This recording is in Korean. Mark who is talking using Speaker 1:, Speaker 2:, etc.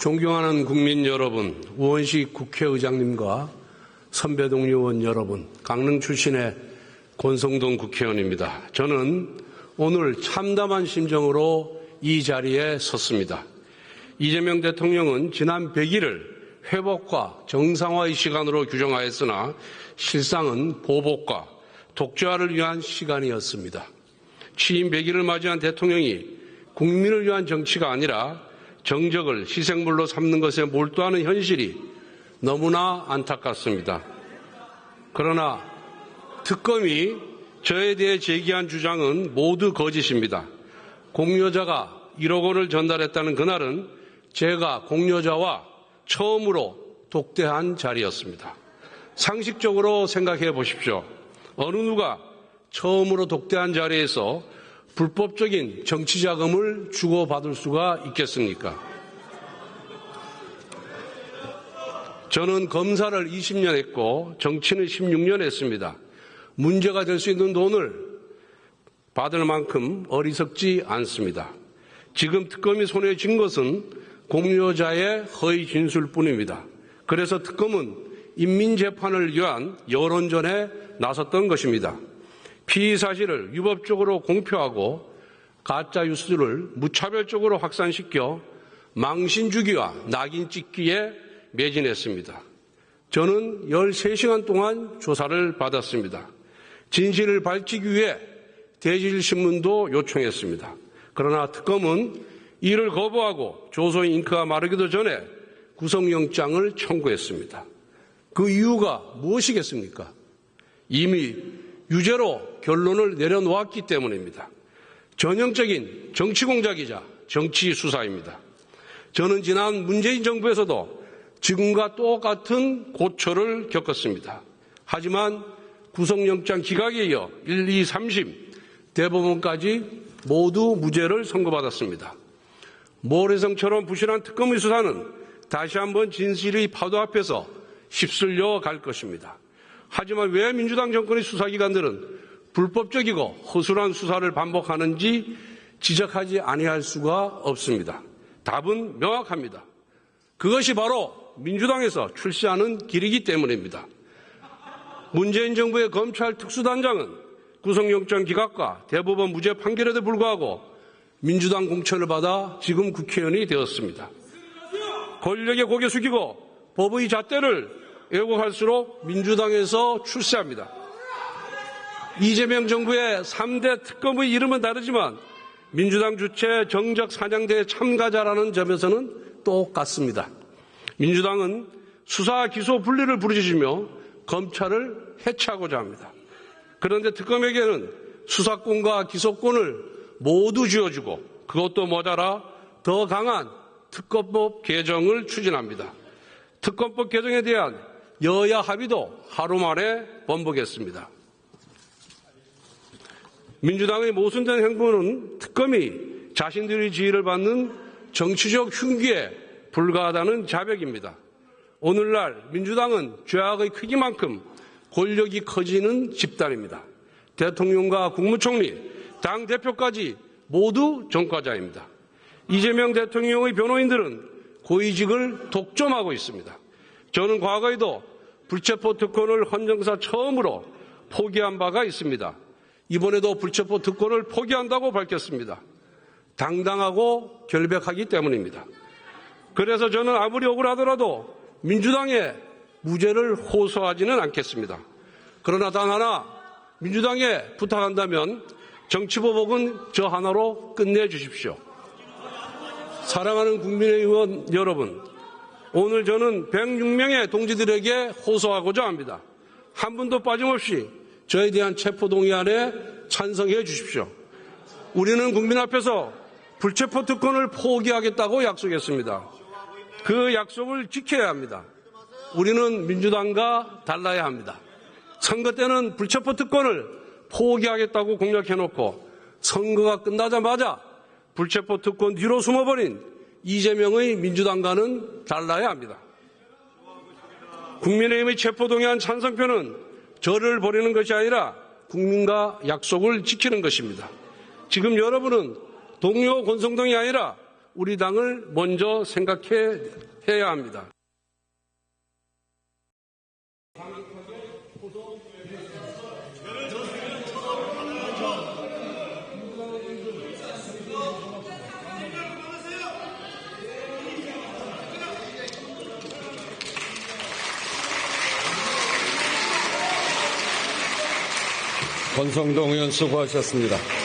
Speaker 1: 존경하는 국민 여러분, 우원식 국회의장님과 선배 동료 의원 여러분, 강릉 출신의 권성동 국회의원입니다. 저는 오늘 참담한 심정으로 이 자리에 섰습니다. 이재명 대통령은 지난 100일을 회복과 정상화의 시간으로 규정하였으나 실상은 보복과 독재화를 위한 시간이었습니다. 취임 100일을 맞이한 대통령이 국민을 위한 정치가 아니라 정적을 희생물로 삼는 것에 몰두하는 현실이 너무나 안타깝습니다. 그러나 특검이 저에 대해 제기한 주장은 모두 거짓입니다. 공여자가 1억 원을 전달했다는 그날은 제가 공여자와 처음으로 독대한 자리였습니다. 상식적으로 생각해 보십시오. 어느 누가 처음으로 독대한 자리에서 불법적인 정치자금을 주고받을 수가 있겠습니까? 저는 검사를 20년 했고 정치는 16년 했습니다. 문제가 될 수 있는 돈을 받을 만큼 어리석지 않습니다. 지금 특검이 손에 쥔 것은 공여자의 허위 진술뿐입니다. 그래서 특검은 인민재판을 위한 여론전에 나섰던 것입니다. 피의 사실을 위법적으로 공표하고 가짜 뉴스를 무차별적으로 확산시켜 망신 주기와 낙인 찍기에 매진했습니다. 저는 13시간 동안 조사를 받았습니다. 진실을 밝히기 위해 대질신문도 요청했습니다. 그러나 특검은 이를 거부하고 조서의 잉크가 마르기도 전에 구속영장을 청구했습니다. 그 이유가 무엇이겠습니까? 이미 유죄로 결론을 내려놓았기 때문입니다. 전형적인 정치 공작이자 정치 수사입니다. 저는 지난 문재인 정부에서도 지금과 똑같은 고초를 겪었습니다. 하지만 구속영장 기각에 이어 1, 2, 3심 대법원까지 모두 무죄를 선고받았습니다. 모래성처럼 부실한 특검의 수사는 다시 한번 진실의 파도 앞에서 휩쓸려 갈 것입니다. 하지만 왜 민주당 정권의 수사기관들은 불법적이고 허술한 수사를 반복하는지 지적하지 아니할 수가 없습니다. 답은 명확합니다. 그것이 바로 민주당에서 출시하는 길이기 때문입니다. 문재인 정부의 검찰 특수단장은 구속영장 기각과 대법원 무죄 판결에도 불구하고 민주당 공천을 받아 지금 국회의원이 되었습니다. 권력에 고개 숙이고 법의 잣대를 왜곡할수록 민주당에서 출세합니다. 이재명 정부의 3대 특검의 이름은 다르지만 민주당 주최 정적 사냥대회 참가자라는 점에서는 똑같습니다. 민주당은 수사 기소 분리를 부르짖으며 검찰을 해체하고자 합니다. 그런데 특검에게는 수사권과 기소권을 모두 쥐어주고 그것도 모자라 더 강한 특검법 개정을 추진합니다. 특검법 개정에 대한 여야 합의도 하루 만에 번복했습니다. 민주당의 모순된 행보는 특검이 자신들의 지위를 받는 정치적 흉기에 불과하다는 자백입니다. 오늘날 민주당은 죄악의 크기만큼 권력이 커지는 집단입니다. 대통령과 국무총리, 당대표까지 모두 전과자입니다. 이재명 대통령의 변호인들은 고위직을 독점하고 있습니다. 저는 과거에도 불체포 특권을 헌정사 처음으로 포기한 바가 있습니다. 이번에도 불체포 특권을 포기한다고 밝혔습니다. 당당하고 결백하기 때문입니다. 그래서 저는 아무리 억울하더라도 민주당의 무죄를 호소하지는 않겠습니다. 그러나 단 하나 민주당에 부탁한다면 정치보복은 저 하나로 끝내주십시오. 사랑하는 국민의원 여러분, 오늘 저는 106명의 동지들에게 호소하고자 합니다. 한 분도 빠짐없이 저에 대한 체포동의안에 찬성해 주십시오. 우리는 국민 앞에서 불체포 특권을 포기하겠다고 약속했습니다. 그 약속을 지켜야 합니다. 우리는 민주당과 달라야 합니다. 선거 때는 불체포 특권을 포기하겠다고 공약해놓고 선거가 끝나자마자 불체포 특권 뒤로 숨어버린 이재명의 민주당과는 달라야 합니다. 국민의힘의 체포동의안 찬성표는 저를 버리는 것이 아니라 국민과 약속을 지키는 것입니다. 지금 여러분은 동료 권성동이 아니라 우리 당을 먼저 생각해야 합니다.
Speaker 2: 권성동 의원 수고하셨습니다.